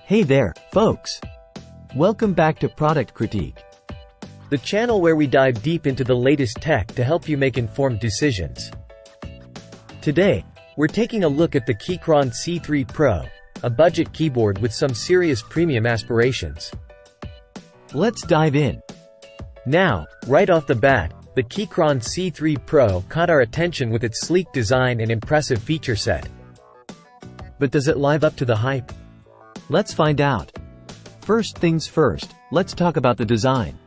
Hey there, folks! Welcome back to Product Critique, the channel where we dive deep into the latest tech to help you make informed decisions. Today, we're taking a look at the Keychron C3 Pro, a budget keyboard with some serious premium aspirations. Let's dive in. Now, right off the bat, the Keychron C3 Pro caught our attention with its sleek design and impressive feature set. But does it live up to the hype? Let's find out. First things first, let's talk about the design.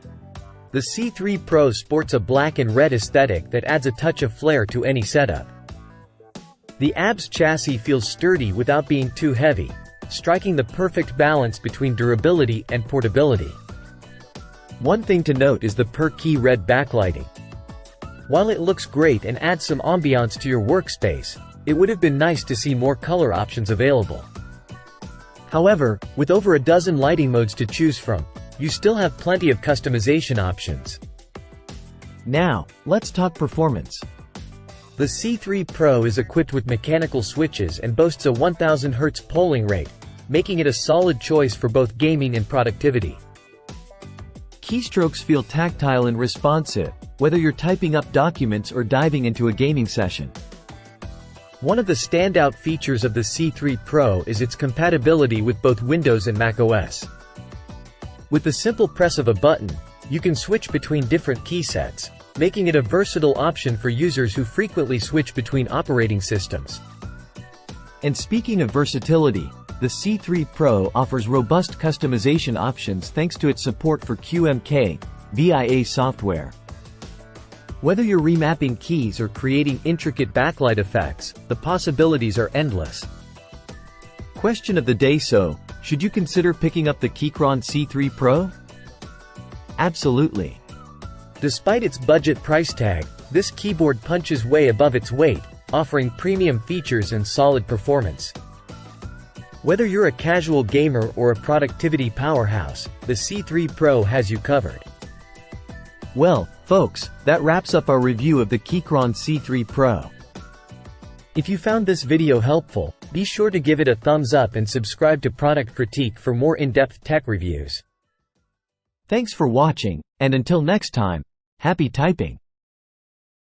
The C3 Pro sports a black and red aesthetic that adds a touch of flair to any setup. The ABS chassis feels sturdy without being too heavy, striking the perfect balance between durability and portability. One thing to note is the per-key red backlighting. While it looks great and adds some ambiance to your workspace, it would have been nice to see more color options available. However, with over a dozen lighting modes to choose from, you still have plenty of customization options. Now, let's talk performance. The C3 Pro is equipped with mechanical switches and boasts a 1000 Hz polling rate, making it a solid choice for both gaming and productivity. Keystrokes feel tactile and responsive, whether you're typing up documents or diving into a gaming session. One of the standout features of the C3 Pro is its compatibility with both Windows and macOS. With the simple press of a button, you can switch between different key sets, making it a versatile option for users who frequently switch between operating systems. And speaking of versatility, the C3 Pro offers robust customization options thanks to its support for QMK, VIA software. Whether you're remapping keys or creating intricate backlight effects, the possibilities are endless. Question of the day: so, should you consider picking up the Keychron C3 Pro? Absolutely. Despite its budget price tag, this keyboard punches way above its weight, offering premium features and solid performance. Whether you're a casual gamer or a productivity powerhouse, the C3 Pro has you covered. Well, folks, that wraps up our review of the Keychron C3 Pro. If you found this video helpful, be sure to give it a thumbs up and subscribe to Product Critique for more in-depth tech reviews. Thanks for watching, and until next time, happy typing!